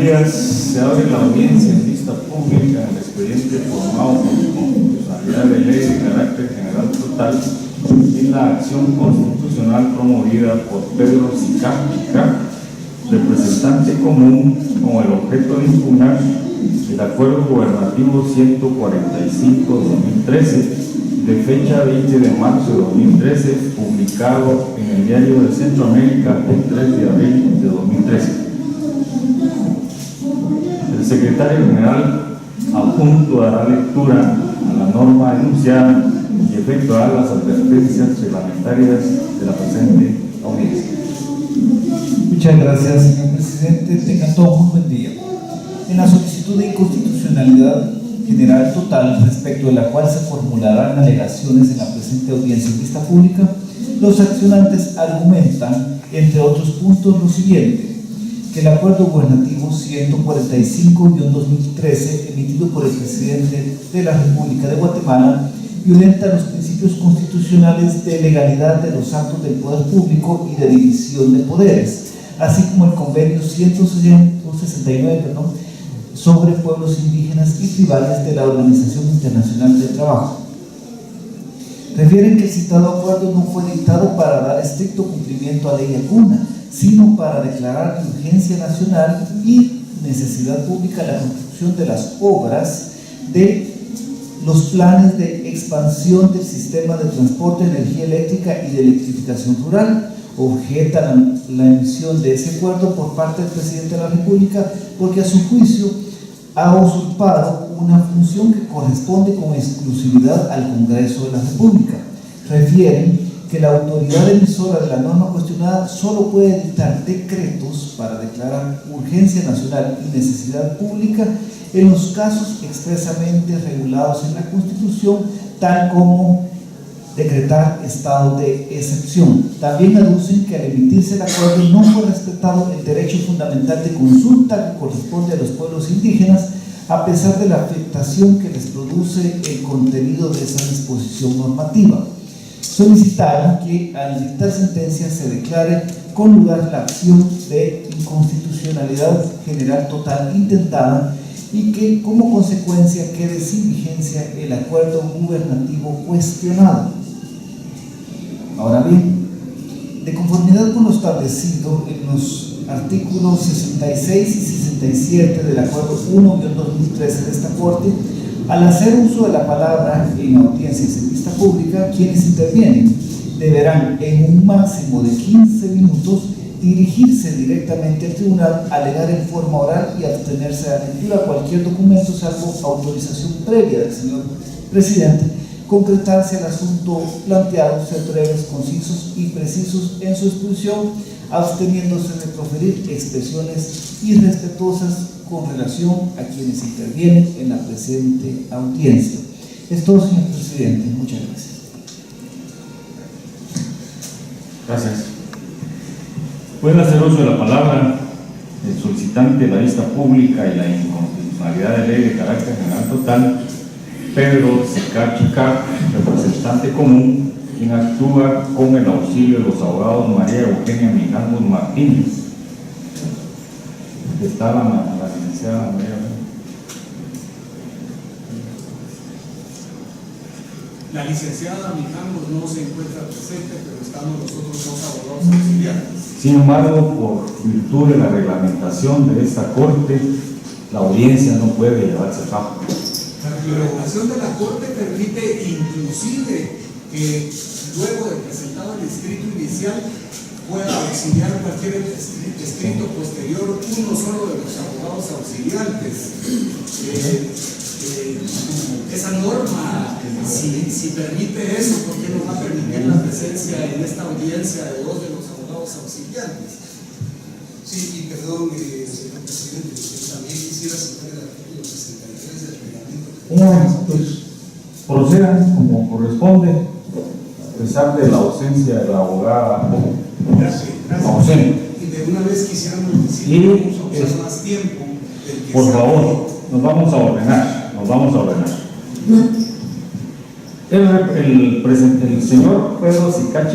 Señorías, se abre la audiencia en vista pública en el expediente formado por constitucionalidad de ley de carácter general total en la acción constitucional promovida por Pedro Sicar, representante común, con el objeto de impugnar el acuerdo gubernativo 145/2013 de fecha 20 de marzo de 2013, publicado en el Diario de Centroamérica el 3 de abril de 2013. El secretario general adjunto dará lectura a la norma enunciada y efectuará las advertencias reglamentarias de la presente audiencia. Muchas gracias, señor presidente. Tengan todos un buen día. En la solicitud de inconstitucionalidad general total, respecto de la cual se formularán alegaciones en la presente audiencia en vista pública, los accionantes argumentan, entre otros puntos, lo siguiente: que el acuerdo gubernativo 145/2013, emitido por el presidente de la República de Guatemala, violenta los principios constitucionales de legalidad de los actos del poder público y de división de poderes, así como el convenio 169, sobre pueblos indígenas y tribales de la Organización Internacional del Trabajo. Refieren que el citado acuerdo no fue dictado para dar estricto cumplimiento a ley alguna, sino para declarar de urgencia nacional y necesidad pública la construcción de las obras de los planes de expansión del sistema de transporte de energía eléctrica y de electrificación rural. Objetan la emisión de ese acuerdo por parte del presidente de la República porque a su juicio ha usurpado una función que corresponde con exclusividad al Congreso de la República. Refieren que la autoridad emisora de la norma cuestionada solo puede dictar decretos para declarar urgencia nacional y necesidad pública en los casos expresamente regulados en la Constitución, tal como decretar estado de excepción. También aducen que al emitirse el acuerdo no fue respetado el derecho fundamental de consulta que corresponde a los pueblos indígenas, a pesar de la afectación que les produce el contenido de esa disposición normativa. Solicitaron que al dictar sentencia se declare con lugar la acción de inconstitucionalidad general total intentada y que como consecuencia quede sin vigencia el acuerdo gubernativo cuestionado. Ahora bien, de conformidad con lo establecido en los artículos 66 y 67 del acuerdo 1/2013 de esta Corte, al hacer uso de la palabra en audiencias en vista pública, quienes intervienen deberán en un máximo de 15 minutos dirigirse directamente al tribunal, alegar en forma oral y abstenerse de la lectura de cualquier documento salvo autorización previa del señor presidente, concretarse el asunto planteado, ser breves, concisos y precisos en su exposición, absteniéndose de proferir expresiones irrespetuosas con relación a quienes intervienen en la presente audiencia. Es todo, señor presidente. Muchas gracias. Gracias. Pueden hacer uso de la palabra el solicitante de la vista pública y la inconstitucionalidad de ley de carácter general total, Pedro Sicar, representante común, quien actúa con el auxilio de los abogados María Eugenia Mijangos Martínez. Está la licenciada María. La licenciada Mijangos no se encuentra presente, pero estamos los otros dos abogados auxiliares. Sin embargo, por virtud de la reglamentación de esta Corte, la audiencia no puede llevarse a cabo. La reglamentación de la Corte permite inclusive que luego de presentado el escrito inicial pueda auxiliar cualquier escrito posterior uno solo de los abogados auxiliares. Esa norma, si permite eso, ¿por qué no va a permitir la presencia en esta audiencia de dos de los abogados auxiliares? Sí, y perdón, señor presidente, también quisiera citar el artículo 63 del reglamento. Pues procedan como corresponde, a pesar de la ausencia de la abogada ausente. Y de una vez quisiéramos decir Y, que vamos a usar más tiempo del que por favor, nos vamos a ordenar. El señor Pedro Sicar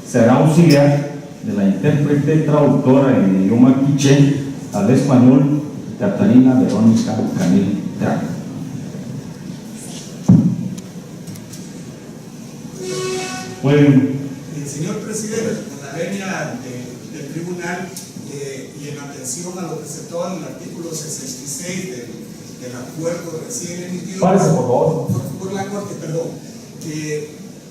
será auxiliar de la intérprete traductora en idioma quiché Al español, Catalina Verónica Camil Traca. Pueden. Señor presidente, con la venia del tribunal y en atención a lo presentado en el artículo 66 del acuerdo recién emitido Párese, por favor. por la Corte, perdón,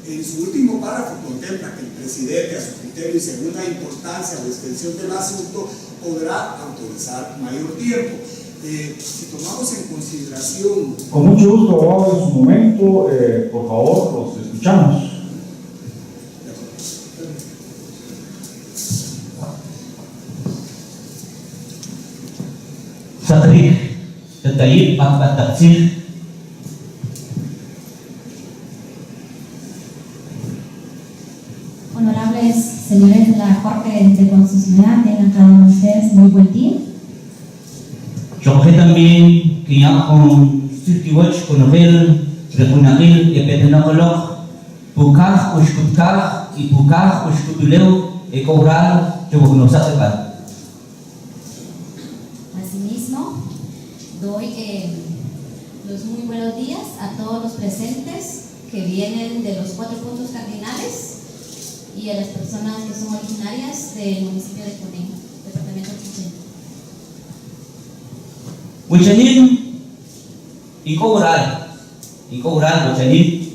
en su último párrafo contempla que el presidente, a su criterio y según la importancia o extensión del asunto, podrá autorizar mayor tiempo. Si tomamos en consideración... Con mucho gusto, abogado, en su momento, por favor, los escuchamos. Satrik, Tatayib, Akbataksil. Honorables señores de la Corte de Constitucionalidad, tengan cada uno de ustedes muy buen día. Yo también que ya con Sirkiwach, con Novel, Repunakil, y Petenakolok, Pukaj, Ushkutkaj, y Pukaj, Ushkutuleu, y Cobral, que vos nos hace para. Asimismo, doy los muy buenos días a todos los presentes que vienen de los 4 puntos cardinales y a las personas que son originarias del municipio de Conejo, departamento de Chichen. Wichanin, y Cobral, Wichanin,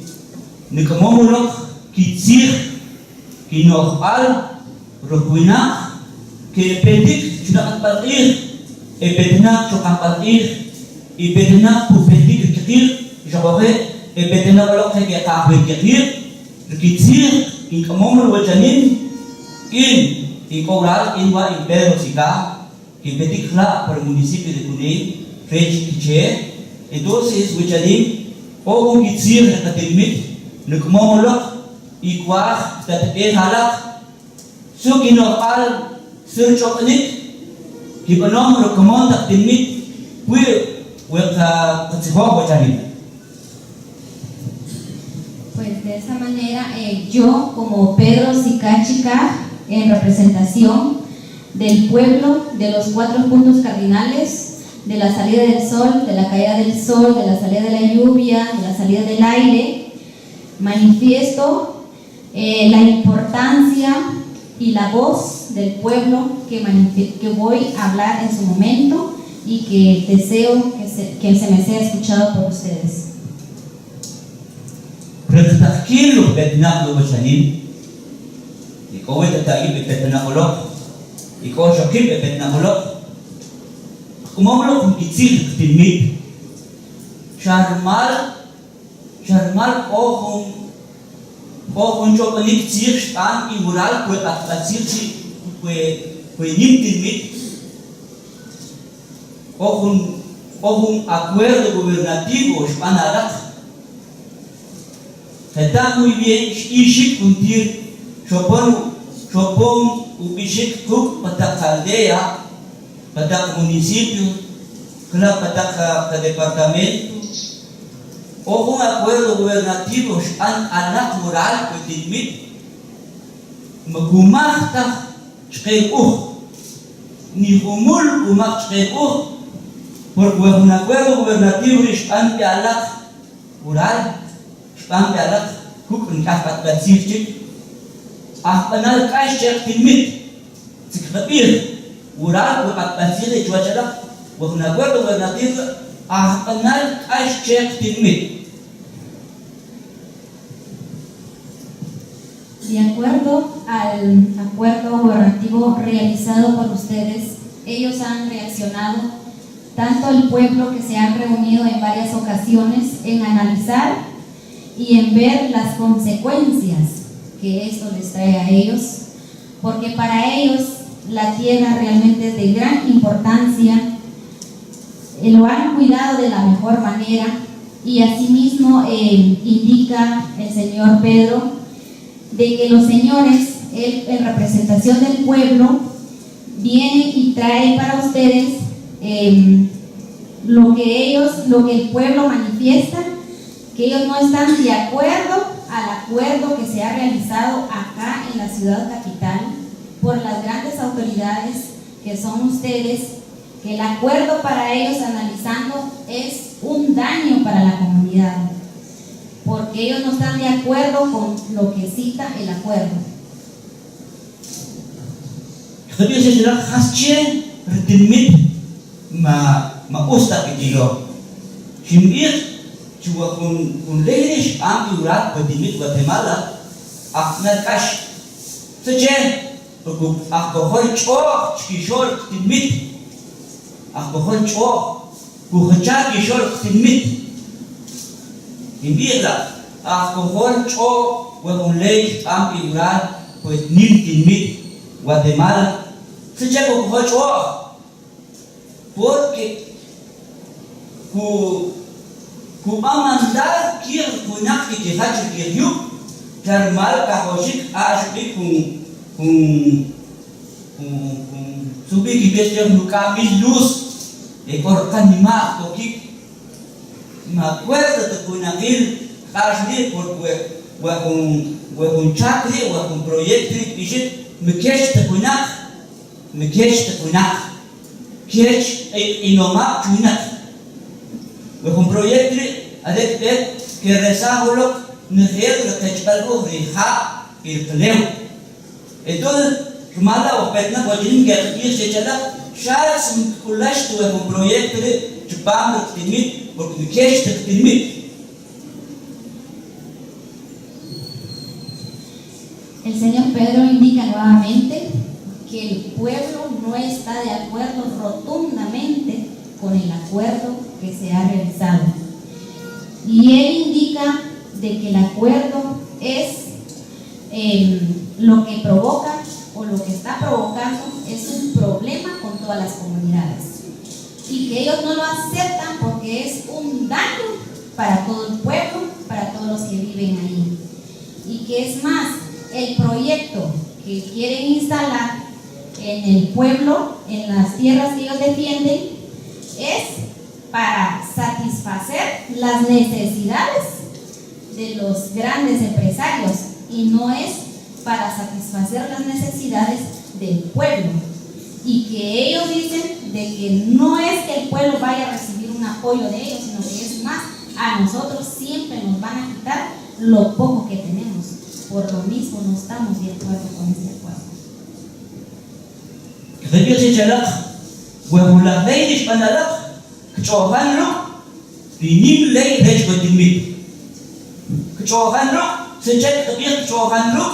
Nikamomulok, Kitsir, Kinokal, Rokuinak, que Petik, Chunakan Patir, e Petinak, Chokan Patir, y Petinak, Pupetik, Kikir, Jabore, e Petinak, Lok, que Kahwe Kikir, Kitsir, Nikamomul, Wichanin, y Cobral, Inwa, y Pedro Sica, que Petik, por el municipio de Cuney, French Kiche, entonces, Wichanin, o un Kitsir, Nakatimit, Nikamomulok, y Kwah, Tatpe Halak, so Kinokal, Sir Chokanik, Kipanom, Rokamon, Taktimit, with Katsiho, Wichanin. Pues de esta manera, yo como Pedro Sicachica, en representación del pueblo, de los 4 puntos cardinales, de la salida del sol, de la caída del sol, de la salida de la lluvia, de la salida del aire, manifiesto la importancia y la voz del pueblo que voy a hablar en su momento y que deseo que se me sea escuchado por ustedes. Retakilo Petnak Wichanin, y como Tatayib, Petnakolok, y como Shakib, Petnakolok. Como lo con Kitsir Timit, Charmal, o con Chocolate Sir, Stan y Mural, pues a Sir, pues Nim Timit, o con acuerdo gubernativo, Spanarak. Está muy bien, Ishik Kuntir, Chopon, Ubishik Kuk, Patak Aldea. Pada municipio, pada departamento, o un acuerdo gubernativo anak moral que admite, magumahta chkeu, ni humul gumah chkeu, porque un acuerdo gubernativo es anak moral, anak kuk engkau batsircik, penal kaisyak admite, sekapir. Ural, buat pasir di cuaca dah, buat acuerdo gubernativo, penal check timit. De acuerdo al acuerdo gubernativo realizado por ustedes, ellos han reaccionado, tanto el pueblo que se han reunido en varias ocasiones, en analizar y en ver las consecuencias que esto les trae a ellos, porque para ellos la tierra realmente es de gran importancia, lo han cuidado de la mejor manera y asimismo indica el señor Pedro de que los señores, en representación del pueblo, vienen y traen para ustedes lo que el pueblo manifiesta, que ellos no están de acuerdo al acuerdo que se ha realizado acá en la ciudad capital por las grandes autoridades que son ustedes, que el acuerdo para ellos, analizando, es un daño para la comunidad, porque ellos no están de acuerdo con lo que cita el acuerdo. Khabir sila khasche retimit ma usta kitilo. Shimir chua kun leirish am urat retimit Guatemala akna kash. Seje akbohol cho kishol retimit akbohol cho buhacha kishol retimit. Imbira akbohol cho wa kun leirish am urat retimit Guatemala. Seje akbohol cho porque ku amandar kir kunak ki haj ki yu termal ka hojik ashbi subi ki besem luka milus ekor kanima tokik ma acuerdo de kunakil ashbi porque wa chakri wa proyecto bishit mekesh te kunak Kiech inoma chunak. Un proyecto que rezaholo neher lo techbalgo riha irtleu. Entonces, mala o petna bojin gertir se chala shas kulash tu un proyecto de chupam timit porque kiech timit. El señor Pedro indica nuevamente que el pueblo no está de acuerdo rotundamente con el acuerdo que se ha realizado. Y él indica de que el acuerdo es lo que provoca o lo que está provocando es un problema con todas las comunidades. Y que ellos no lo aceptan porque es un daño para todo el pueblo, para todos los que viven ahí. Y que es más, el proyecto que quieren instalar en el pueblo, en las tierras que ellos defienden, es para satisfacer las necesidades de los grandes empresarios y no es para satisfacer las necesidades del pueblo. Y que ellos dicen de que no es que el pueblo vaya a recibir un apoyo de ellos, sino que es más, a nosotros siempre nos van a quitar lo poco que tenemos. Por lo mismo no estamos de acuerdo con este acuerdo. Khabir se chalak wa mulagaynish panalak kchohan lo binim lay rej godimit kchohan lo se chal khabir kchohan lo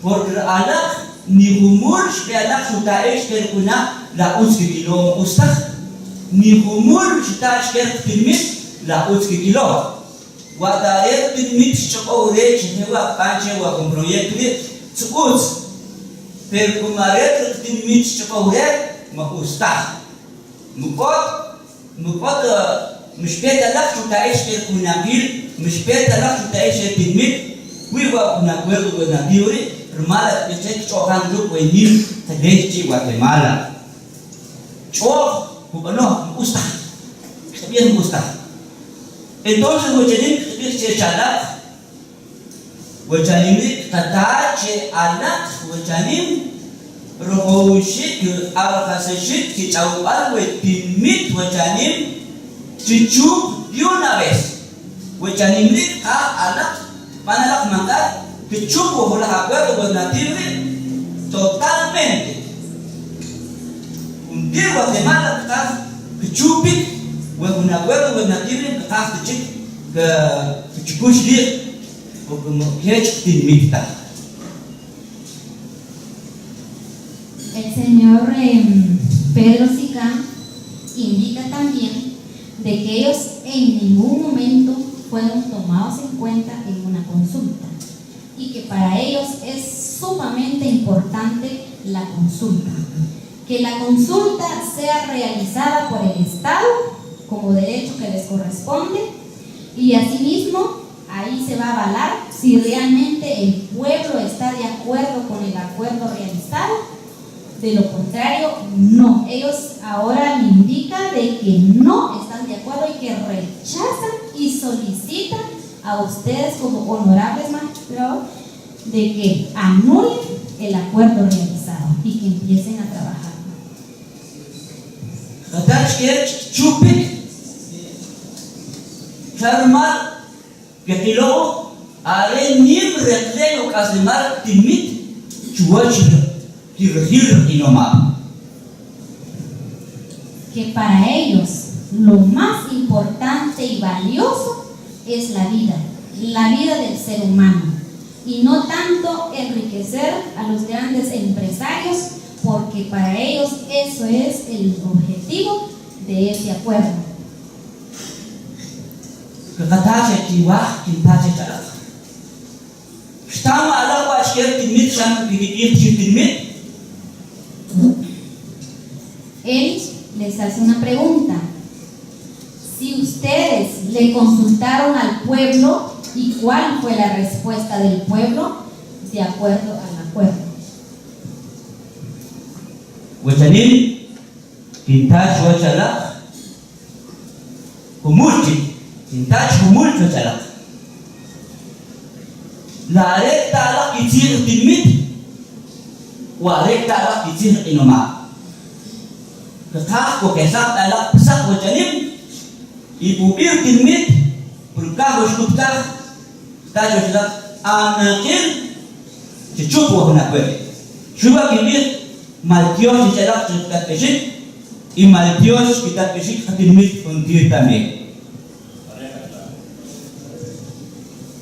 por alak ni humur shbalak shuta'ish terkuna la uski kilo ustakh ni humur shuta'ish terkimit la uski kilo wa daer terkimit shqawre chnewa panche wa proyecto tsukuts pero kumaret tinmit chqawre ma ustah mukot mshpeta lak shuta'ish terkunaqil mshpeta lak shuta'ish tinmit wiwa kuna acuerdo con la Biure hermana que se chocan lo que ni de Guatemala cho no gusta bien gusta entonces voy se chala voy tata che alak voy rohoushik alkhasashik que chawal we timit voy chichu de una vez voy alak panalak mangkat que chupo por los acuerdos gobernativos totalmente. Un día Guatemala que chupi un acuerdo gobernativo que está que chupush dir o como que es timita. El señor Pedro Sicán indica también de que ellos en ningún momento fueron tomados en cuenta en una consulta y que para ellos es sumamente importante la consulta. Que la consulta sea realizada por el Estado como derecho que les corresponde y asimismo ahí se va a avalar si realmente el pueblo está de acuerdo con el acuerdo realizado. De lo contrario, no. Ellos ahora me indican de que no están de acuerdo y que rechazan y solicitan a ustedes como honorables magistrados de que anulen el acuerdo realizado y que empiecen a trabajar. Kashkech Chupik Charmal Ketilo Are Nim Retleo Casimar Timit Chuach Tirhir Inoma. Que para ellos lo más importante y valioso es la vida del ser humano, y no tanto enriquecer a los grandes empresarios, porque para ellos eso es el objetivo de ese acuerdo. Él les hace una pregunta. Si ustedes le consultaron al pueblo, ¿y cuál fue la respuesta del pueblo? De acuerdo al acuerdo. Wachanin Kintaj Wachalak Humulti Kintaj Humult Wachalak La Arek Talak Itzir Timit Warek Talak Itzir Inoma. Ketak Wakesak Talak Pesak Wachanin Ibu Bir Timit Berkah Washkutkah Taj Wachalak Anakil Cucup Wahunak Cuba Kibir Maltios dicerak kita pesik, y Maltios kita pesik hatimit untir también.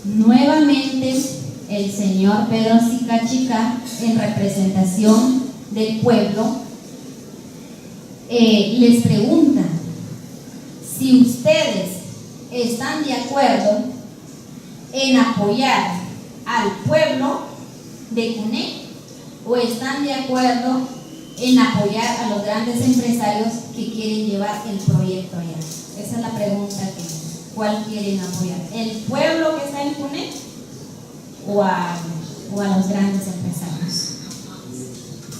Nuevamente el señor Pedro Sicachica, en representación del pueblo, les pregunta si ustedes están de acuerdo en apoyar al pueblo de Cuney, o están de acuerdo en apoyar a los grandes empresarios que quieren llevar el proyecto allá. Esa es la pregunta ¿cuál quieren apoyar? ¿El pueblo que está en Cuney o a los grandes empresarios?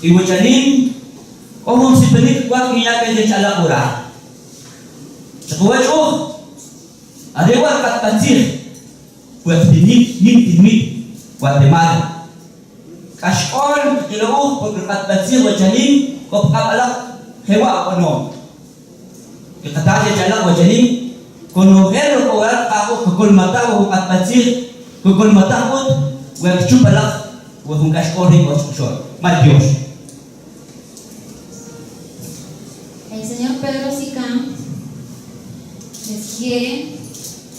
Y Wachanin, como si pedir cualquier que de Chalapura. Secuacho, adewa Katpatir, pues Timit, Guatemala. Kashkol kilau berkat batsir wajanin kop kapalak hewa kono kita jalan wajanin kono hero korat aku kekol mata aku kat batsir kekol mata aku wa chupalak wa hum kashkol ri koshor Dios. El señor Pedro Sicam les quiere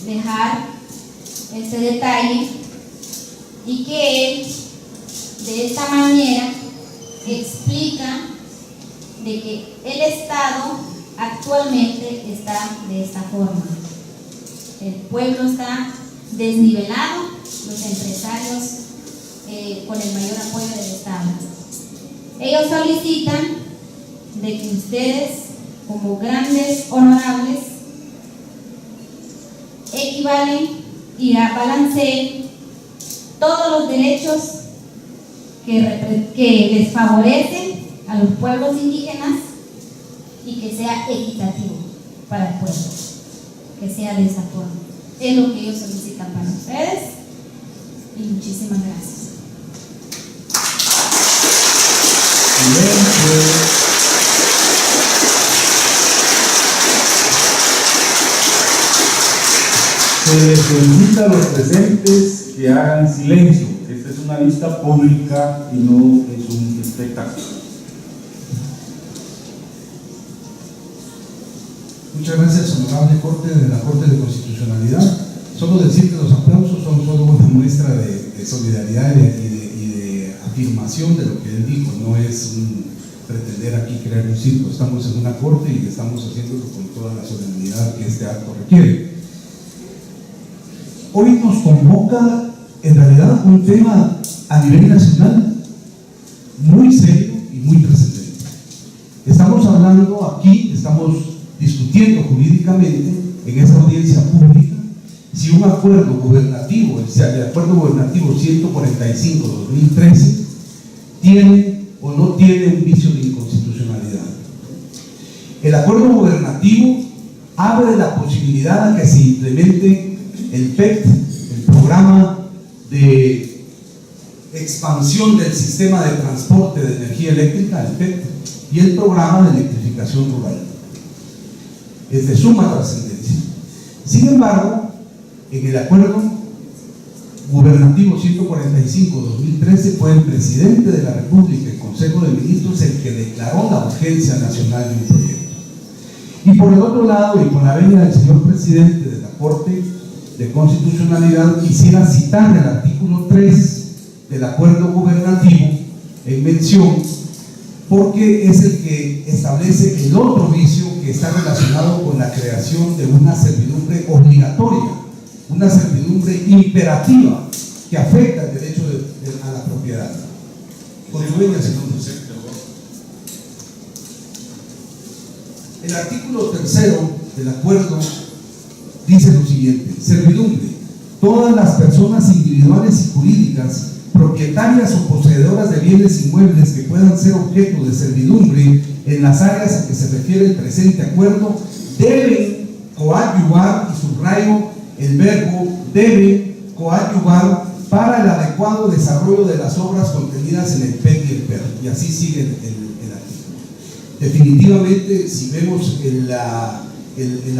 dejar este detalle, y que él de esta manera explica de que el Estado actualmente está de esta forma. El pueblo está desnivelado, los empresarios con el mayor apoyo del Estado. Ellos solicitan de que ustedes, como grandes honorables, equivalen y balanceen todos los derechos que les favorecen a los pueblos indígenas, y que sea equitativo para el pueblo, que sea de esa forma. Es lo que ellos solicitan para ustedes, y muchísimas gracias. Se les solicita a los presentes que hagan silencio. Esta es una vista pública y no es un espectáculo. Muchas gracias, honorable Corte de la Corte de Constitucionalidad. Solo decir que los aplausos son solo una muestra de solidaridad y de afirmación de lo que él dijo. No es pretender aquí crear un circo. Estamos en una corte y estamos haciéndolo con toda la solemnidad que este acto requiere. Hoy nos convoca en realidad un tema a nivel nacional muy serio y muy trascendente. Estamos hablando aquí, estamos discutiendo jurídicamente en esta audiencia pública si un acuerdo gubernativo, el acuerdo gubernativo 145-2013, tiene o no tiene un vicio de inconstitucionalidad. El acuerdo gubernativo abre la posibilidad a que se implemente el PET, el programa de expansión del sistema de transporte de energía eléctrica, el PET, y el programa de electrificación rural. es de suma trascendencia. Sin embargo, en el acuerdo gubernativo 145-2013 fue el presidente de la República, el Consejo de Ministros, el que declaró la urgencia nacional de un proyecto. Y por el otro lado, y con la venia del señor presidente de la Corte de Constitucionalidad, quisiera citar el artículo 3 del acuerdo gubernativo en mención, porque es el que establece el otro vicio que está relacionado con la creación de una servidumbre obligatoria, una servidumbre imperativa que afecta el derecho a la propiedad. Con su venia, señor presidente. El artículo 3 del acuerdo dice lo siguiente: servidumbre. Todas las personas individuales y jurídicas, propietarias o poseedoras de bienes inmuebles que puedan ser objeto de servidumbre en las áreas a que se refiere el presente acuerdo, deben coadyuvar, y subrayo el verbo deben coadyuvar, para el adecuado desarrollo de las obras contenidas en el PEC y el PER. Y así sigue el artículo. Definitivamente, si vemos el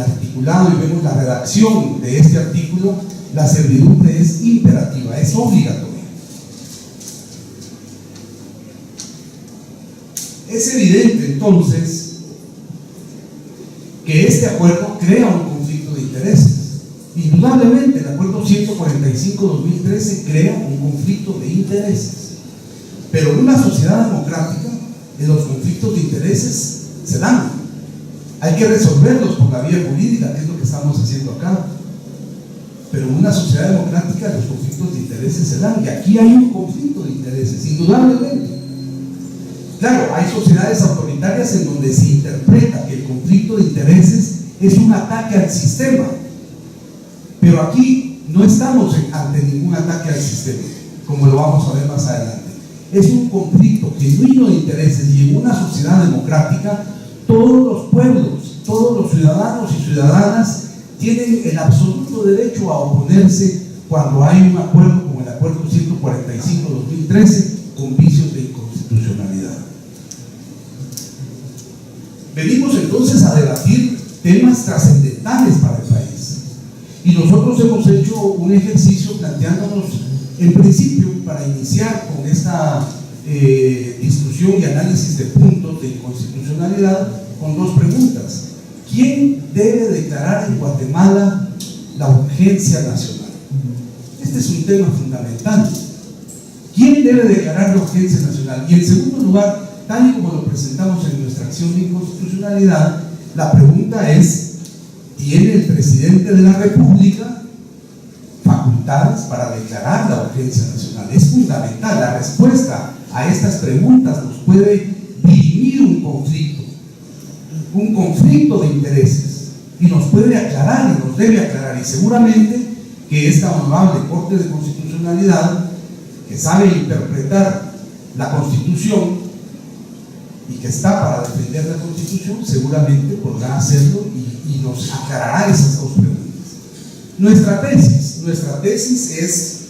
articulado y vemos la redacción de este artículo, la servidumbre es imperativa, es obligatoria. Es evidente entonces que este acuerdo crea un conflicto de intereses. Indudablemente el acuerdo 145-2013 crea un conflicto de intereses, pero en una sociedad democrática los conflictos de intereses se dan. Hay que resolverlos por la vía jurídica, que es lo que estamos haciendo acá. Pero en una sociedad democrática los conflictos de intereses se dan, y aquí hay un conflicto de intereses, indudablemente. Claro, hay sociedades autoritarias en donde se interpreta que el conflicto de intereses es un ataque al sistema, pero aquí no estamos ante ningún ataque al sistema, como lo vamos a ver más adelante. Es un conflicto genuino de intereses, y en una sociedad democrática todos los pueblos, todos los ciudadanos y ciudadanas tienen el absoluto derecho a oponerse cuando hay un acuerdo como el acuerdo 145-2013 con vicios de inconstitucionalidad. Venimos entonces a debatir temas trascendentales para el país, y nosotros hemos hecho un ejercicio planteándonos, en principio, para iniciar con esta discusión y análisis de puntos de inconstitucionalidad, con dos preguntas. ¿Quién debe declarar en Guatemala la urgencia nacional? Este es un tema fundamental. ¿Quién debe declarar la urgencia nacional? Y en segundo lugar, tal y como lo presentamos en nuestra acción de inconstitucionalidad, la pregunta es: ¿tiene el presidente de la República facultades para declarar la urgencia nacional? Es fundamental. La respuesta a estas preguntas nos puede dirimir un conflicto de intereses, y nos puede aclarar y nos debe aclarar, y seguramente que esta honorable Corte de Constitucionalidad, que sabe interpretar la Constitución y que está para defender la Constitución, seguramente podrá hacerlo y nos aclarará esas dos preguntas. Nuestra tesis es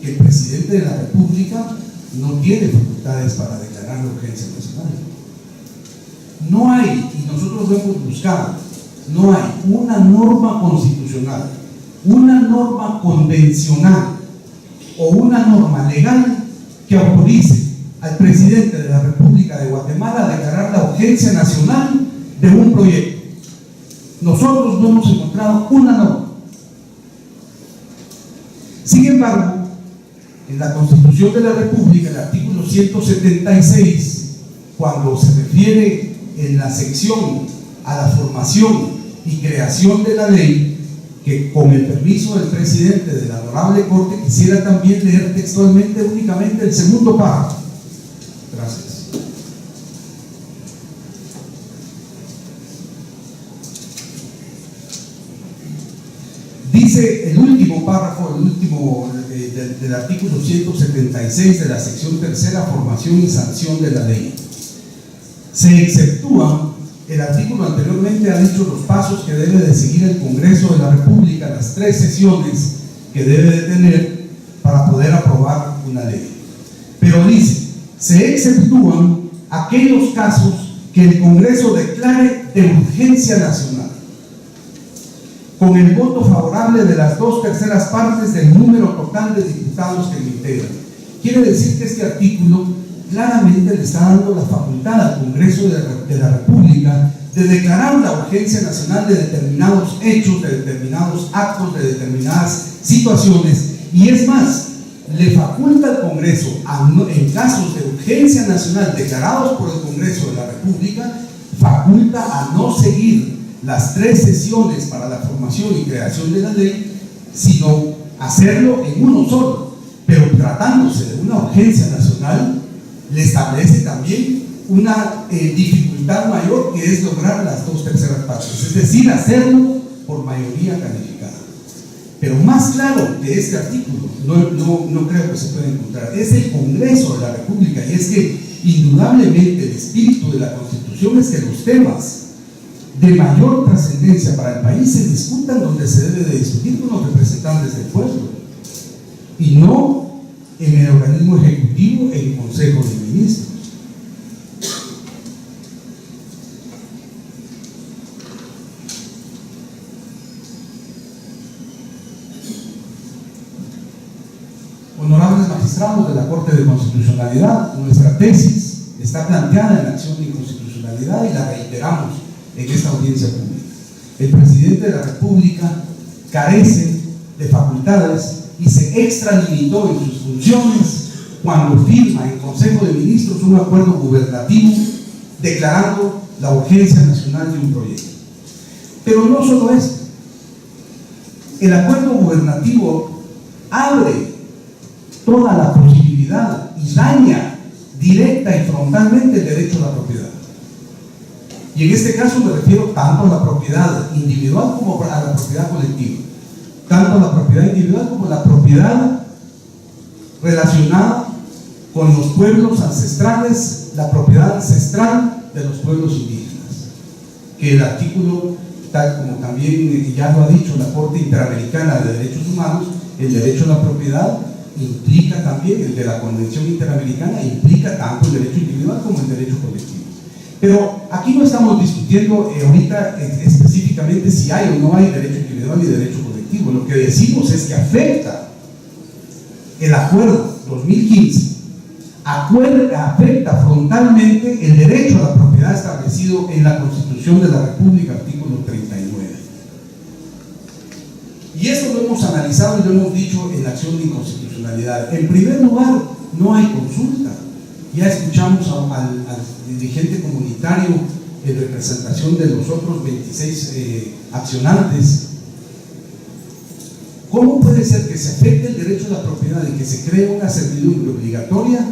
que el presidente de la República no tiene facultades para declarar la urgencia nacional. No hay, y nosotros lo hemos buscado, no hay una norma constitucional, una norma convencional o una norma legal que autorice al presidente de la República de Guatemala a declarar la urgencia nacional de un proyecto. Nosotros no hemos encontrado una norma. Sin embargo, en la Constitución de la República, el artículo 176, cuando se refiere en la sección a la formación y creación de la ley, que con el permiso del presidente de la honorable Corte quisiera también leer textualmente únicamente el segundo párrafo. Gracias. Dice el último párrafo, del artículo 176 de la sección tercera, formación y sanción de la ley. Se exceptúa, el artículo anteriormente ha dicho los pasos que debe de seguir el Congreso de la República, las 3 sesiones que debe de tener para poder aprobar una ley. Pero dice, se exceptúan aquellos casos que el Congreso declare de urgencia nacional. con el voto favorable de las 2/3 partes del número total de diputados que lo integran. Quiere decir que este artículo claramente le está dando la facultad al Congreso de la República de declarar la urgencia nacional de determinados hechos, de determinados actos, de determinadas situaciones, y es más, le faculta al Congreso, en casos de urgencia nacional declarados por el Congreso de la República, faculta a no seguir las 3 sesiones para la formación y creación de la ley, sino hacerlo en uno solo. Pero tratándose de una urgencia nacional, le establece también una dificultad mayor, que es lograr las 2/3 partes, es decir, hacerlo por mayoría calificada. Pero más claro que este artículo, no creo que se pueda encontrar, es el Congreso de la República, y es que indudablemente el espíritu de la Constitución es que los temas de mayor trascendencia para el país se discutan donde se debe de discutir con los representantes del pueblo, y no en el organismo ejecutivo, en el Consejo de Ministros. Honorables magistrados de la Corte de Constitucionalidad, nuestra tesis está planteada en la acción de inconstitucionalidad y la reiteramos en esta audiencia pública. El presidente de la República carece de facultades y se extralimitó en sus funciones cuando firma en Consejo de Ministros un acuerdo gubernativo declarando la urgencia nacional de un proyecto. Pero no solo esto, el acuerdo gubernativo abre toda la posibilidad y daña directa y frontalmente el derecho a la propiedad. Y en este caso me refiero tanto a la propiedad individual como a la propiedad colectiva, tanto a la propiedad individual como a la propiedad relacionada con los pueblos ancestrales, la propiedad ancestral de los pueblos indígenas, que el artículo, tal como también ya lo ha dicho la Corte Interamericana de Derechos Humanos, el derecho a la propiedad implica también, el de la Convención Interamericana implica tanto el derecho individual como el derecho colectivo. Pero aquí no estamos discutiendo ahorita específicamente si hay o no hay derecho individual y derecho colectivo. Lo que decimos es que afecta el acuerdo 2015, afecta frontalmente el derecho a la propiedad establecido en la Constitución de la República, artículo 39. Y esto lo hemos analizado y lo hemos dicho en la acción de inconstitucionalidad. En primer lugar, no hay consulta. Ya escuchamos al dirigente comunitario en representación de los otros 26 accionantes. ¿Cómo puede ser que se afecte el derecho a la propiedad y que se cree una servidumbre obligatoria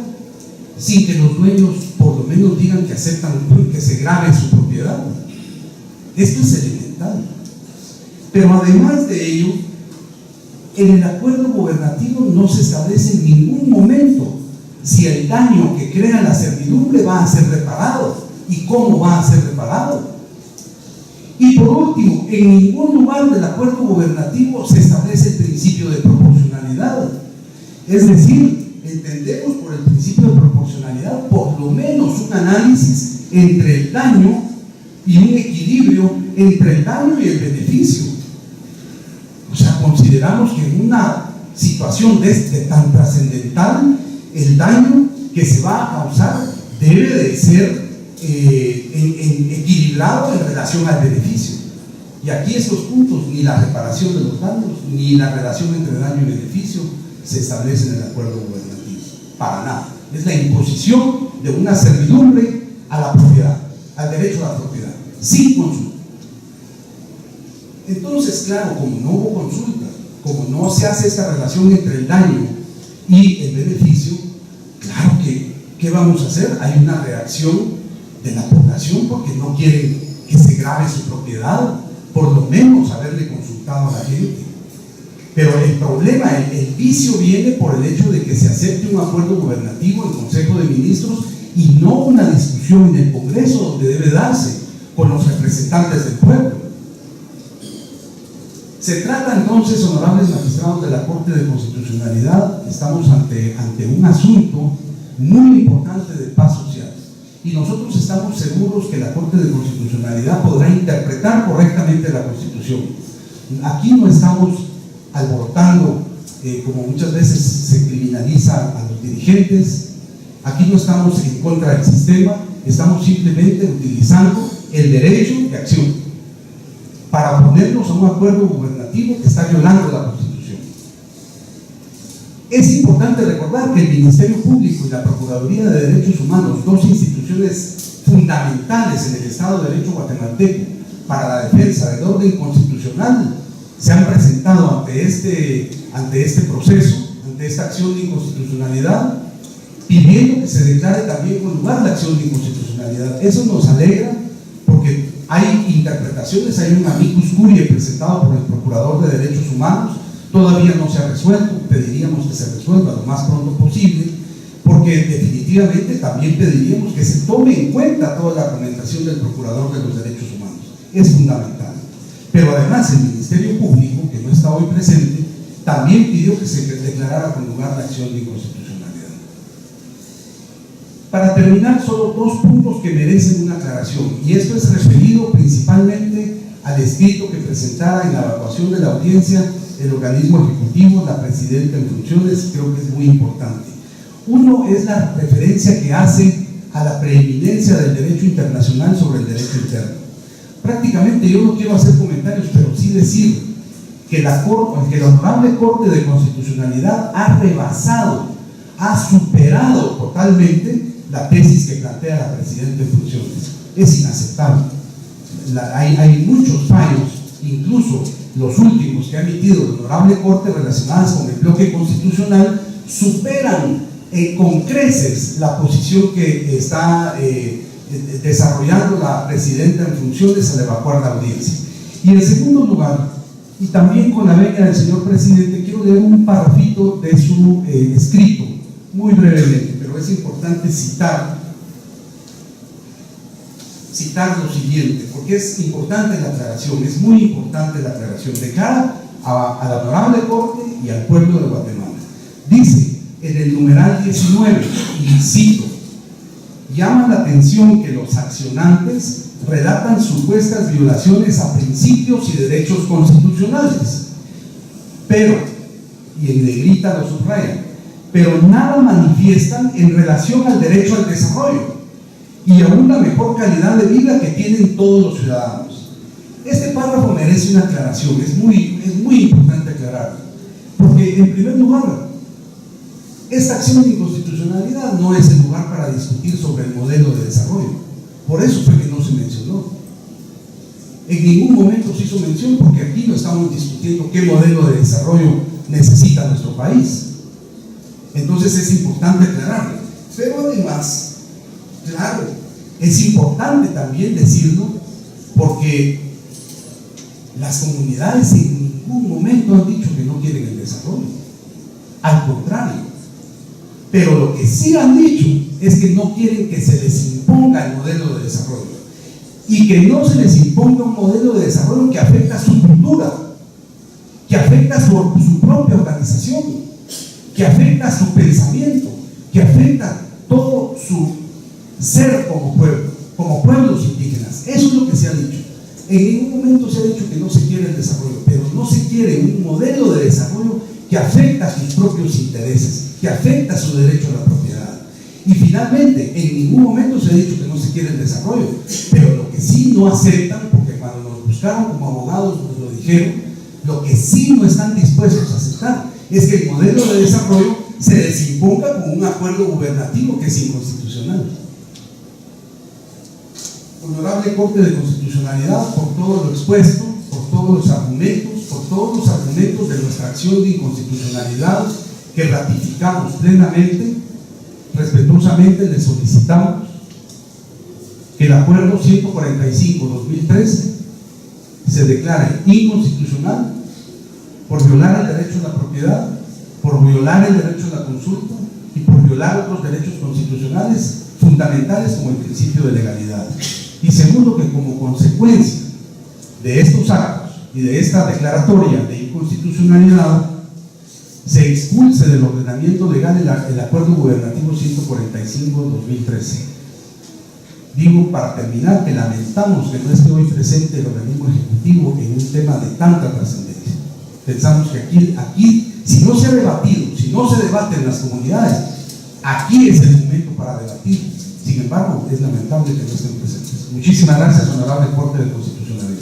sin que los dueños por lo menos digan que aceptan que se grave su propiedad? Esto es elemental. Pero además de ello, en el acuerdo gubernativo no se establece en ningún momento si el daño que crea la servidumbre va a ser reparado y cómo va a ser reparado. Y por último, en ningún lugar del acuerdo gubernativo se establece el principio de proporcionalidad. Es decir, entendemos por el principio de proporcionalidad por lo menos un análisis entre el daño y un equilibrio entre el daño y el beneficio. O sea, consideramos que en una situación tan trascendental, el daño que se va a causar debe de ser equilibrado en relación al beneficio. Y aquí estos puntos, ni la reparación de los daños, ni la relación entre daño y beneficio, se establecen en el acuerdo gubernativo. Para nada. Es la imposición de una servidumbre a la propiedad, al derecho a la propiedad, sin consulta. Entonces, claro, como no hubo consulta, como no se hace esta relación entre el daño y el beneficio, claro que, ¿qué vamos a hacer? Hay una reacción de la población porque no quieren que se grave su propiedad, por lo menos haberle consultado a la gente. Pero el problema, el vicio viene por el hecho de que se acepte un acuerdo gubernativo en Consejo de Ministros y no una discusión en el Congreso donde debe darse con los representantes del pueblo. Se trata entonces, honorables magistrados de la Corte de Constitucionalidad, estamos ante un asunto muy importante de paz social. Y nosotros estamos seguros que la Corte de Constitucionalidad podrá interpretar correctamente la Constitución. Aquí no estamos alborotando, como muchas veces se criminaliza a los dirigentes, aquí no estamos en contra del sistema, estamos simplemente utilizando el derecho de acción para oponernos a un acuerdo gubernativo que está violando la Constitución. Es importante recordar que el Ministerio Público y la Procuraduría de Derechos Humanos, dos instituciones fundamentales en el Estado de Derecho guatemalteco para la defensa del orden constitucional, se han presentado ante este proceso, ante esta acción de inconstitucionalidad, pidiendo que se declare también con lugar la acción de inconstitucionalidad. Eso nos alegra porque hay interpretaciones, hay un amicus curiae presentado por el Procurador de Derechos Humanos, todavía no se ha resuelto, pediríamos que se resuelva lo más pronto posible, porque definitivamente también pediríamos que se tome en cuenta toda la argumentación del Procurador de los Derechos Humanos, es fundamental. Pero además el Ministerio Público, que no está hoy presente, también pidió que se declarara con lugar la acción de inconstitucionalidad. Para terminar, solo dos puntos que merecen una aclaración, y esto es referido principalmente al escrito que presentara en la evaluación de la audiencia el organismo ejecutivo, la presidenta en funciones. Creo que es muy importante. Uno es la referencia que hace a la preeminencia del derecho internacional sobre el derecho interno. Prácticamente yo no quiero hacer comentarios, pero sí decir que la Honorable Corte de Constitucionalidad ha rebasado, ha superado totalmente la tesis que plantea la presidenta en funciones. Es inaceptable. Hay muchos fallos, incluso los últimos que ha emitido la Honorable Corte relacionadas con el bloque constitucional, superan con creces la posición que está desarrollando la presidenta en funciones al evacuar la audiencia. Y en segundo lugar, y también con la venia del señor presidente, quiero leer un parrafito de su escrito, muy brevemente, pero es importante citar lo siguiente, porque es importante la aclaración, es muy importante la aclaración de cara a la Honorable Corte y al pueblo de Guatemala. Dice en el numeral 19, y cito: llama la atención que los accionantes relatan supuestas violaciones a principios y derechos constitucionales, pero, y en negrita lo subrayan, pero nada manifiestan en relación al derecho al desarrollo y a una mejor calidad de vida que tienen todos los ciudadanos. Este párrafo merece una aclaración, es muy importante aclararlo, porque en primer lugar, esta acción de inconstitucionalidad no es el lugar para discutir sobre el modelo de desarrollo. Por eso fue que no se mencionó. En ningún momento se hizo mención, porque aquí no estamos discutiendo qué modelo de desarrollo necesita nuestro país. Entonces es importante aclararlo. Pero además, claro, es importante también decirlo, porque las comunidades en ningún momento han dicho que no quieren el desarrollo. Al contrario. Pero lo que sí han dicho es que no quieren que se les imponga el modelo de desarrollo, y que no se les imponga un modelo de desarrollo que afecta su cultura, que afecta su propia organización, que afecta su pensamiento, que afecta todo su ser como pueblos indígenas. Eso es lo que se ha dicho. En ningún momento se ha dicho que no se quiere el desarrollo, pero no se quiere un modelo de desarrollo que afecta sus propios intereses, que afecta su derecho a la propiedad. Y finalmente, en ningún momento se ha dicho que no se quiere el desarrollo, pero lo que sí no aceptan, porque cuando nos buscaron como abogados nos lo dijeron, lo que sí no están dispuestos a aceptar es que el modelo de desarrollo se les imponga con un acuerdo gubernativo que es inconstitucional. Honorable Corte de Constitucionalidad, por todo lo expuesto, por todos los argumentos de nuestra acción de inconstitucionalidad, que ratificamos plenamente, respetuosamente le solicitamos que el acuerdo 145-2013 se declare inconstitucional por violar el derecho a la propiedad, por violar el derecho a la consulta y por violar otros derechos constitucionales fundamentales como el principio de legalidad. Y segundo, que como consecuencia de estos actos y de esta declaratoria de inconstitucionalidad se expulse del ordenamiento legal el acuerdo gubernativo 145-2013. Digo, para terminar, que lamentamos que no esté hoy presente el organismo ejecutivo en un tema de tanta trascendencia. Pensamos que aquí, si no se ha debatido, si no se debate en las comunidades, aquí es el momento para debatir. Sin embargo, es lamentable que no estén presentes. Muchísimas gracias, honorable Corte de Constitucionalidad.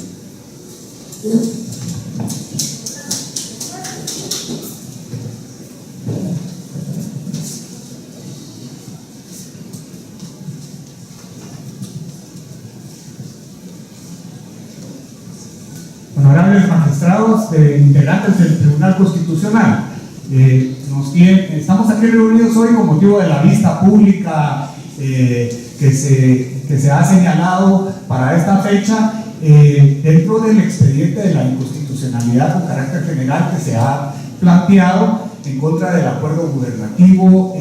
Honorables magistrados, integrantes del Tribunal Constitucional, estamos aquí reunidos hoy con motivo de la vista pública que se ha señalado para esta fecha dentro del expediente de la inconstitucionalidad con carácter general que se ha planteado en contra del acuerdo gubernativo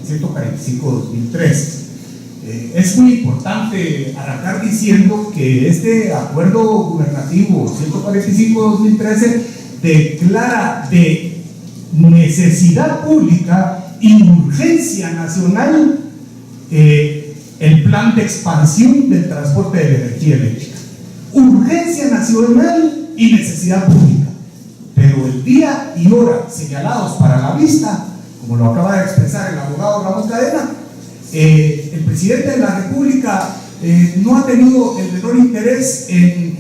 145-2013. Es muy importante arrancar diciendo que este acuerdo gubernativo 145-2013 declara de necesidad pública y urgencia nacional el plan de expansión del transporte de la energía eléctrica. Urgencia nacional y necesidad pública. Pero el día y hora señalados para la vista, como lo acaba de expresar el abogado Ramón Cadena, el presidente de la República no ha tenido el menor interés en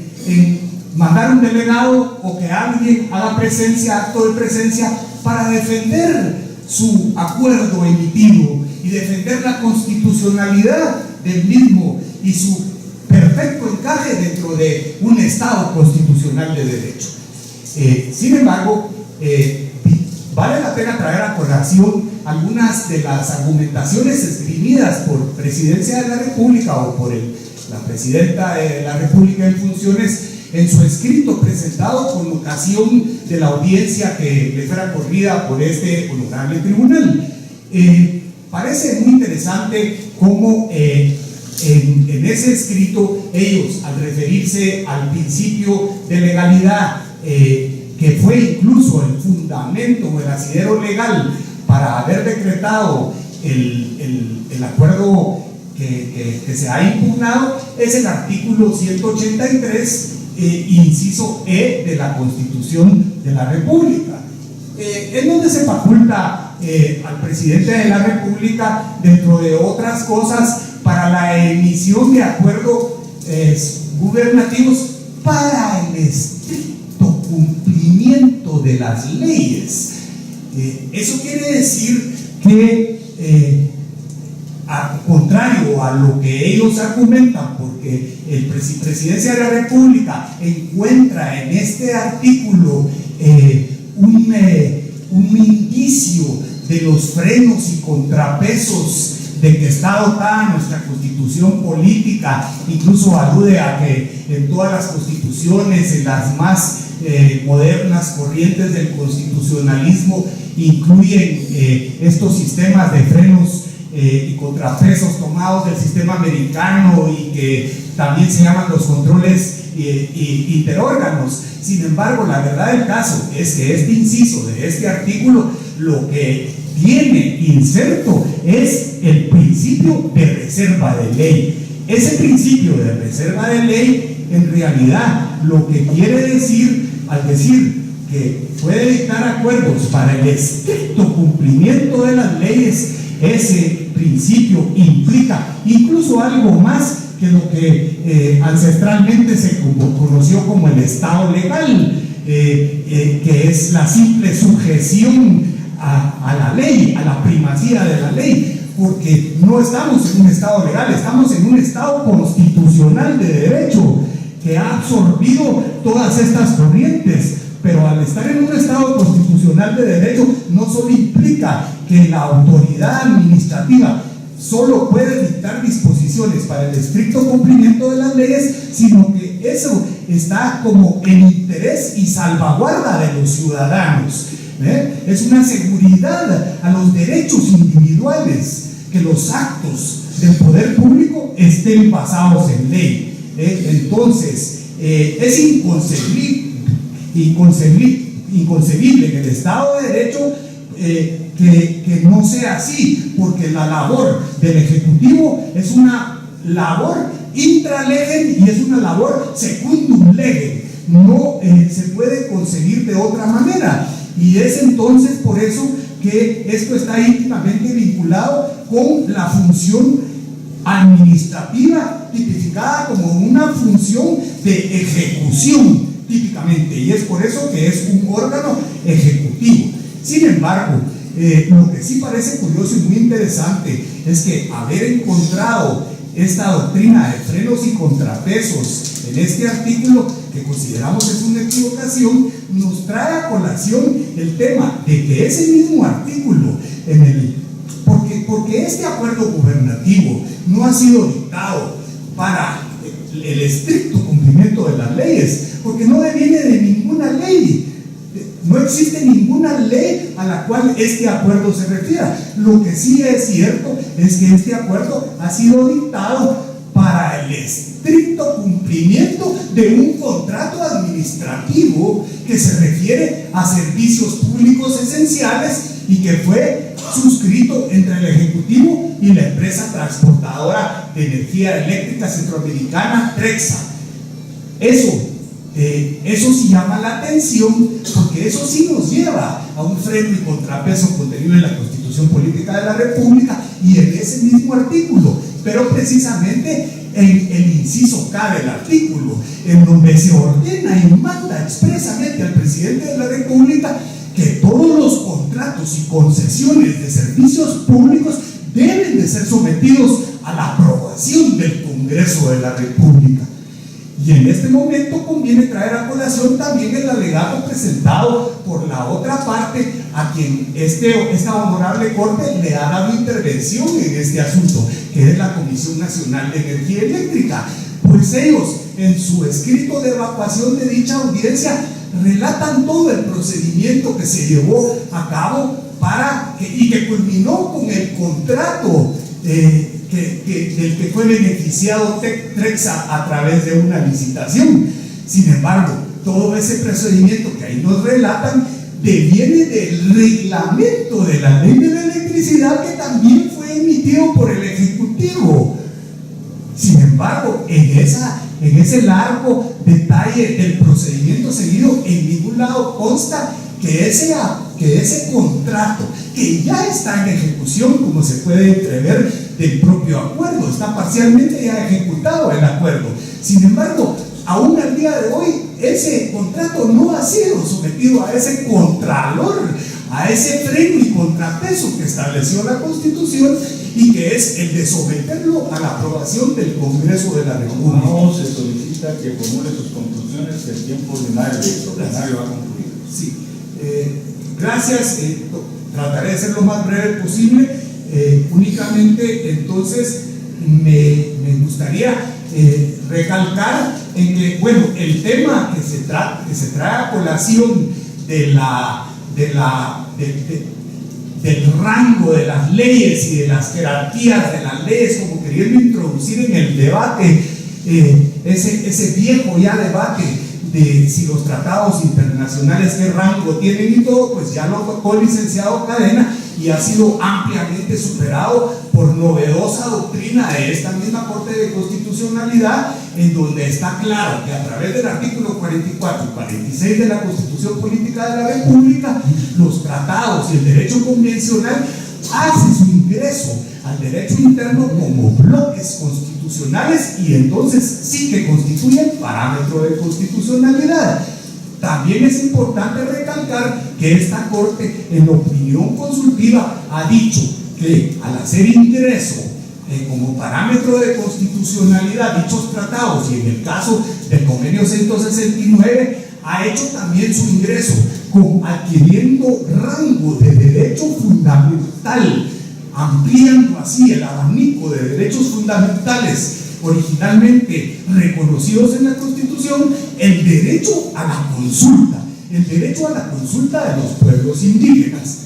mandar un delegado o que alguien haga acto de presencia para defender su acuerdo emitido y defender la constitucionalidad del mismo y su perfecto encaje dentro de un Estado constitucional de derecho. Sin embargo, vale la pena traer a colación algunas de las argumentaciones esgrimidas por Presidencia de la República o por la Presidenta de la República en funciones en su escrito presentado con ocasión de la audiencia que le fuera corrida por este honorable tribunal. Parece muy interesante cómo en ese escrito ellos, al referirse al principio de legalidad, que fue incluso el fundamento o el asidero legal para haber decretado el acuerdo que se ha impugnado, es el artículo 183, inciso E de la Constitución de la República, en donde se faculta al presidente de la República, dentro de otras cosas, para la emisión de acuerdos gubernativos para el estricto cumplimiento de las leyes. Eso quiere decir que, contrario a lo que ellos argumentan, porque el Presidencia de la República encuentra en este artículo un indicio de los frenos y contrapesos de que está dotada nuestra constitución política, incluso alude a que en todas las constituciones, en las más modernas corrientes del constitucionalismo, incluyen estos sistemas de frenos y contrapesos tomados del sistema americano y que también se llaman los controles interórganos. Sin embargo, la verdad del caso es que este inciso de este artículo lo que tiene inserto es el principio de reserva de ley. Ese principio de reserva de ley, en realidad, lo que quiere decir, al decir que puede dictar acuerdos para el estricto cumplimiento de las leyes, ese principio implica incluso algo más que lo que ancestralmente se conoció como el Estado legal, que es la simple sujeción a la ley, a la primacía de la ley, porque no estamos en un Estado legal, estamos en un Estado constitucional de derecho que ha absorbido todas estas corrientes. Pero al estar en un Estado constitucional de derecho, no solo implica que la autoridad administrativa solo puede dictar disposiciones para el estricto cumplimiento de las leyes, sino que eso está como en interés y salvaguarda de los ciudadanos. Es una seguridad a los derechos individuales, que los actos del poder público estén basados en ley. Entonces, es inconcebible en el Estado de Derecho que no sea así, porque la labor del Ejecutivo es una labor intralegem y es una labor secundum legem. No se puede conseguir de otra manera. Y es entonces por eso que esto está íntimamente vinculado con la función administrativa tipificada como una función de ejecución típicamente, y es por eso que es un órgano ejecutivo. Sin embargo, lo que sí parece curioso y muy interesante es que haber encontrado esta doctrina de frenos y contrapesos en este artículo, que consideramos es una equivocación, nos trae a colación el tema de que ese mismo artículo, porque este acuerdo gubernativo no ha sido dictado para el estricto cumplimiento de las leyes, porque no deviene de ninguna ley. No existe ninguna ley a la cual este acuerdo se refiera. Lo que sí es cierto es que este acuerdo ha sido dictado para el estricto cumplimiento de un contrato administrativo que se refiere a servicios públicos esenciales y que fue suscrito entre el Ejecutivo y la empresa transportadora de energía eléctrica centroamericana, Trexa. Eso sí llama la atención, porque eso sí nos lleva a un freno y contrapeso contenido en la Constitución Política de la República y en ese mismo artículo, pero precisamente en el inciso K del artículo, en donde se ordena y manda expresamente al presidente de la República que todos los contratos y concesiones de servicios públicos deben de ser sometidos a la aprobación del Congreso de la República. Y en este momento conviene traer a colación también el alegato presentado por la otra parte, a quien esta honorable Corte le ha dado intervención en este asunto, que es la Comisión Nacional de Energía Eléctrica. Pues ellos, en su escrito de evacuación de dicha audiencia, relatan todo el procedimiento que se llevó a cabo y que culminó con el contrato del que fue beneficiado Trexa a través de una licitación. Sin embargo, todo ese procedimiento que ahí nos relatan deviene del reglamento de la ley de la electricidad, que también fue emitido por el Ejecutivo. Sin embargo, en ese largo detalle del procedimiento seguido, en ningún lado consta que ese contrato, que ya está en ejecución, como se puede entrever del propio acuerdo, está parcialmente ya ejecutado el acuerdo. Sin embargo, aún al día de hoy, ese contrato no ha sido sometido a ese contralor, a ese freno y contrapeso que estableció la Constitución, y que es el de someterlo a la aprobación del Congreso de la República. No se solicita que formule sus conclusiones, el tiempo ordinario va a concluir. Sí, gracias. Trataré de ser lo más breve posible. Únicamente, entonces, me gustaría recalcar en que, bueno, el tema que se trae a colación del rango de las leyes y de las jerarquías de las leyes, como queriendo introducir en el debate ese viejo ya debate de si los tratados internacionales qué rango tienen y todo, pues ya lo tocó el licenciado Cadena y ha sido ampliamente superado por novedosa doctrina de esta misma Corte de Constitucionalidad, en donde está claro que a través del artículo 44 y 46 de la Constitución Política de la República, los tratados y el derecho convencional hacen su ingreso al derecho interno como bloques constitucionales y entonces sí que constituyen parámetro de constitucionalidad. También es importante recalcar que esta Corte, en opinión consultiva, ha dicho que al hacer ingreso como parámetro de constitucionalidad dichos tratados, y en el caso del convenio 169, ha hecho también su ingreso adquiriendo rango de derecho fundamental, ampliando así el abanico de derechos fundamentales originalmente reconocidos en la Constitución, el derecho a la consulta de los pueblos indígenas.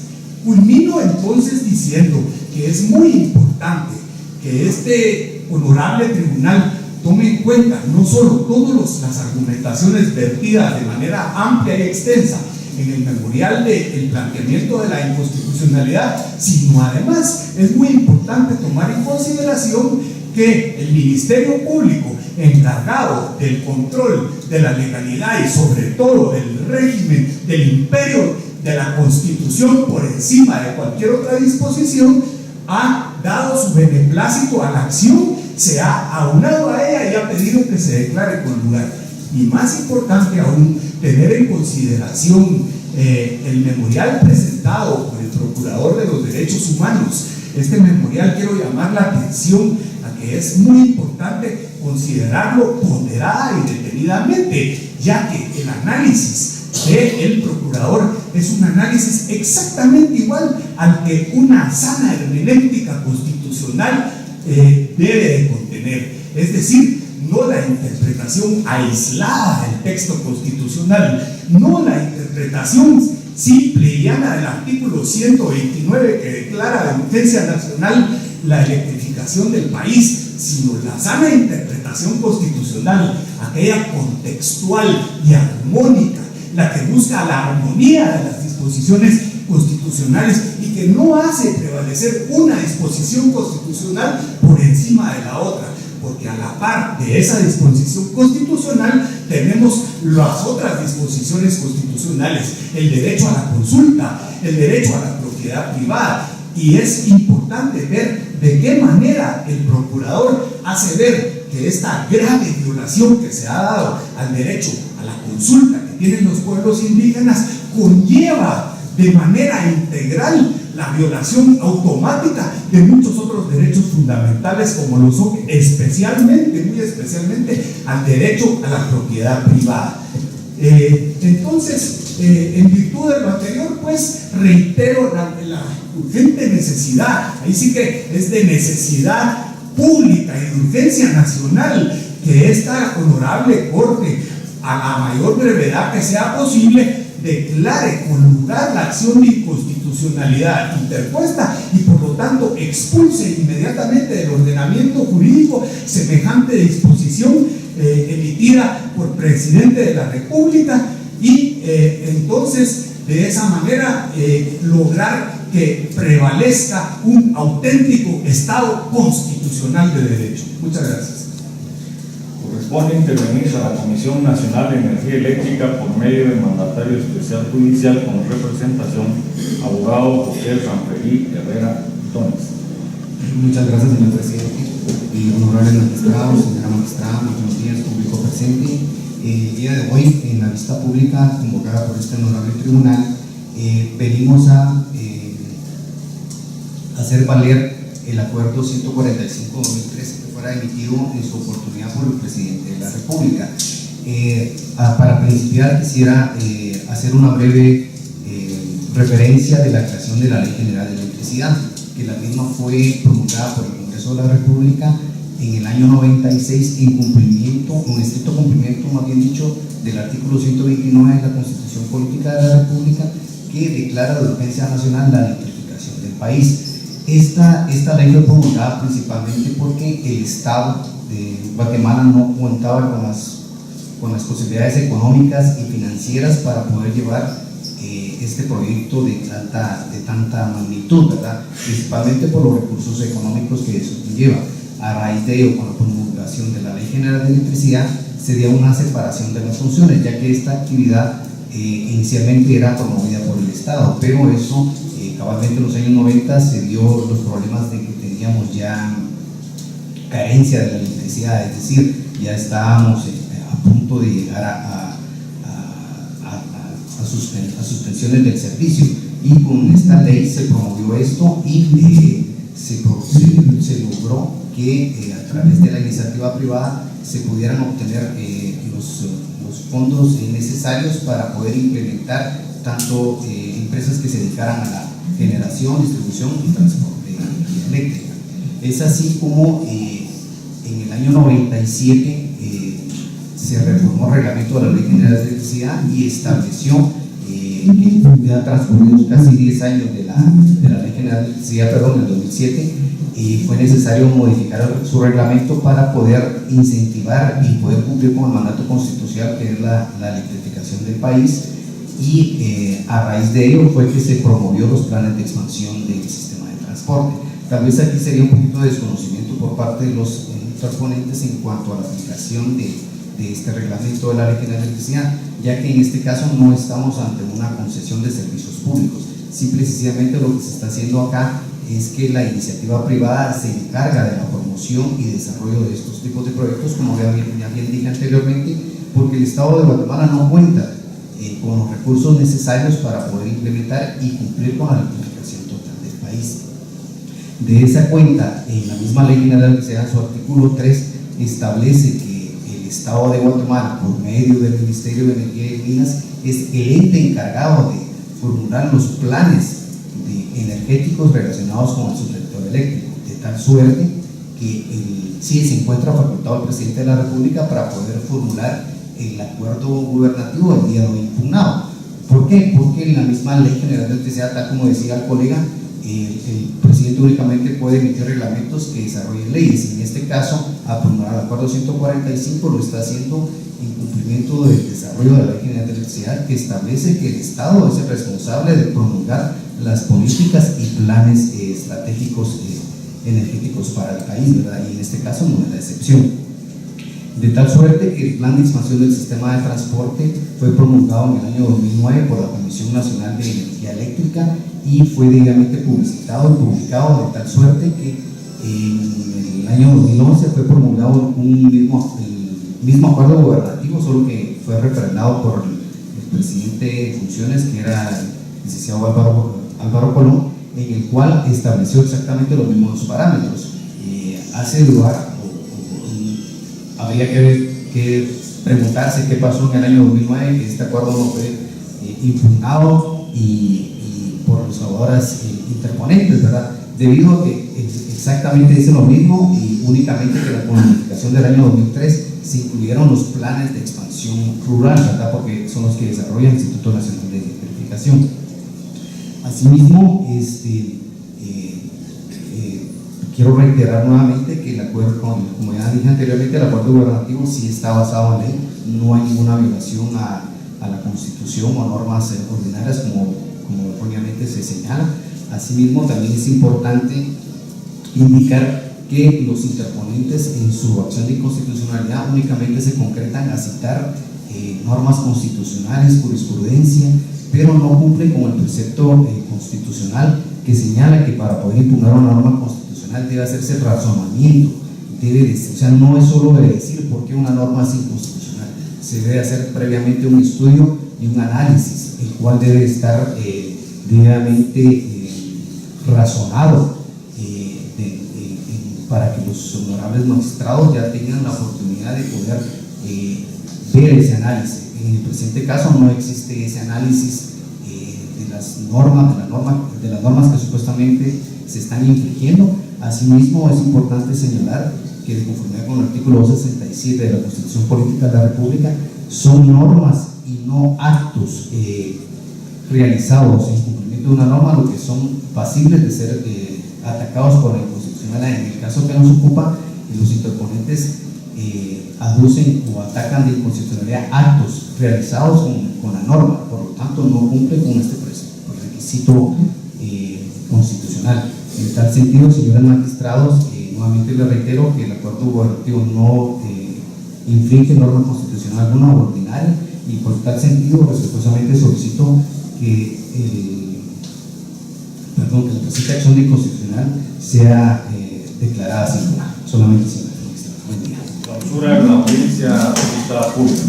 Culmino entonces diciendo que es muy importante que este honorable tribunal tome en cuenta no solo todas las argumentaciones vertidas de manera amplia y extensa en el memorial del planteamiento de la inconstitucionalidad, sino además es muy importante tomar en consideración que el Ministerio Público, encargado del control de la legalidad y sobre todo del régimen, del imperio de la Constitución por encima de cualquier otra disposición, ha dado su beneplácito a la acción, se ha aunado a ella y ha pedido que se declare con lugar. Y más importante aún, tener en consideración el memorial presentado por el Procurador de los Derechos Humanos. Este memorial, quiero llamar la atención a que es muy importante considerarlo ponderada y detenidamente, ya que el análisis del Procurador es un análisis exactamente igual al que una sana hermenéutica constitucional debe de contener. Es decir, no la interpretación aislada del texto constitucional, no la interpretación simple y llana del artículo 129 que declara de urgencia nacional la electrificación del país, sino la sana interpretación constitucional, aquella contextual y armónica, la que busca la armonía de las disposiciones constitucionales y que no hace prevalecer una disposición constitucional por encima de la otra, porque a la par de esa disposición constitucional tenemos las otras disposiciones constitucionales, el derecho a la consulta, el derecho a la propiedad privada, y es importante ver de qué manera el Procurador hace ver que esta grave violación que se ha dado al derecho a la consulta que tienen los pueblos indígenas conlleva de manera integral la violación automática de muchos otros derechos fundamentales, como lo son especialmente, muy especialmente, al derecho a la propiedad privada. Entonces, en virtud de lo anterior, pues reitero la urgente necesidad, ahí sí que es de necesidad pública y de urgencia nacional, que esta honorable Corte, a la mayor brevedad que sea posible, declare con lugar la acción de inconstitucionalidad interpuesta y por lo tanto expulse inmediatamente del ordenamiento jurídico semejante disposición emitida por presidente de la República y entonces de esa manera lograr que prevalezca un auténtico Estado constitucional de derecho. Muchas gracias. Corresponde intervenir a la Comisión Nacional de Energía Eléctrica por medio del mandatario especial judicial con representación, abogado José Sanferí Herrera Tones. Muchas gracias, señor presidente. Honorables magistrados, señora magistrada, buenos días, público presente. El día de hoy, en la vista pública convocada por este honorable tribunal, venimos a hacer valer el acuerdo 145-2013 que fuera emitido en su oportunidad por el presidente de la República. Para principiar, quisiera hacer una breve referencia de la creación de la Ley General de Electricidad, que la misma fue promulgada por el Congreso de la República en el año 96 en estricto cumplimiento, más bien dicho, del artículo 129 de la Constitución Política de la República, que declara de urgencia nacional la electrificación del país. Esta ley fue promulgada principalmente porque el Estado de Guatemala no contaba con las posibilidades económicas y financieras para poder llevar este proyecto de tanta magnitud, ¿verdad? Principalmente por los recursos económicos que eso conlleva. A raíz de ello, con la promulgación de la Ley General de Electricidad, se dio una separación de las funciones, ya que esta actividad inicialmente era promovida por el Estado, pero eso cabalmente en los años 90 se dio los problemas de que teníamos ya carencia de la electricidad, es decir, ya estábamos a punto de llegar a suspensiones del servicio, y con esta ley se promovió esto y se logró que a través de la iniciativa privada se pudieran obtener los fondos necesarios para poder implementar tanto empresas que se dedicaran a la generación, distribución y transporte de energía eléctrica. Es así como en el año 97 se reformó el reglamento de la Ley General de Electricidad y estableció que ya transcurridos casi 10 años de la Ley General de Electricidad, perdón, en el 2007, fue necesario modificar su reglamento para poder incentivar y poder cumplir con el mandato constitucional, que es la electrificación del país, y a raíz de ello fue que se promovió los planes de expansión del sistema de transporte. Tal vez aquí sería un poquito de desconocimiento por parte de los interponentes en cuanto a la aplicación de este reglamento de la Ley General de Electricidad, ya que en este caso no estamos ante una concesión de servicios públicos. Simple y sencillamente lo que se está haciendo acá es que la iniciativa privada se encarga de la promoción y desarrollo de estos tipos de proyectos, como ya bien dije anteriormente, porque el Estado de Guatemala no cuenta con los recursos necesarios para poder implementar y cumplir con la electrificación total del país. De esa cuenta, en la misma Ley General de Electricidad, su artículo 3 establece que el Estado de Guatemala, por medio del Ministerio de Energía y Minas, es el ente encargado de formular los planes energéticos relacionados con el subsector eléctrico, de tal suerte que sí se encuentra facultado el presidente de la República para poder formular el acuerdo gubernativo el día de hoy impugnado. ¿Por qué? Porque en la misma Ley General de Electricidad, tal como decía el colega, el presidente únicamente puede emitir reglamentos que desarrollen leyes. En este caso, a promulgar el acuerdo 145 lo está haciendo en cumplimiento del desarrollo de la Ley General de Electricidad, que establece que el Estado es el responsable de promulgar las políticas y planes estratégicos energéticos para el país, ¿verdad? Y en este caso no es la excepción. De tal suerte que el Plan de Expansión del Sistema de Transporte fue promulgado en el año 2009 por la Comisión Nacional de Energía Eléctrica y fue debidamente publicitado y publicado, de tal suerte que en el año 2011 fue promulgado el mismo acuerdo gubernativo, solo que fue refrendado por el presidente en funciones, que era el licenciado Álvaro Colón, en el cual estableció exactamente los mismos parámetros. Hace lugar, habría que preguntarse qué pasó en el año 2009, que este acuerdo no fue impugnado y por los ahora interponentes, ¿verdad? Debido a que exactamente dice lo mismo, y únicamente que con la modificación del año 2003 se incluyeron los planes de expansión rural, ¿verdad? Porque son los que desarrolla el Instituto Nacional de Electrificación. Asimismo, quiero reiterar nuevamente que el acuerdo, como ya dije anteriormente, el acuerdo gubernativo sí está basado en ley, no hay ninguna violación a la Constitución o normas ordinarias como erróneamente se señala. Asimismo, también es importante indicar que los interponentes en su acción de inconstitucionalidad únicamente se concretan a citar normas constitucionales, jurisprudencia, pero no cumplen con el precepto constitucional que señala que para poder impugnar una norma constitucional debe hacerse razonamiento, o sea, no es solo de decir por qué una norma es inconstitucional, se debe hacer previamente un estudio y un análisis, el cual debe estar debidamente razonado para que los honorables magistrados ya tengan la oportunidad de poder ver ese análisis. En el presente caso no existe ese análisis de las normas que supuestamente se están infringiendo. Asimismo, es importante señalar que, de conformidad con el artículo 267 de la Constitución Política de la República, son normas y no actos realizados en cumplimiento de una norma lo que son pasibles de ser atacados por la inconstitucionalidad. En el caso que nos ocupa, los interponentes aducen o atacan de inconstitucionalidad actos realizados con la norma, por lo tanto no cumple con este requisito constitucional. En tal sentido, señores magistrados, nuevamente les reitero que el acuerdo gubernativo no infringe norma constitucional alguna o ordinaria, y por tal sentido respetuosamente solicito que la presente acción de inconstitucional sea declarada sin nula. Solamente sin nula. Buen día. Clausura de la audiencia pública.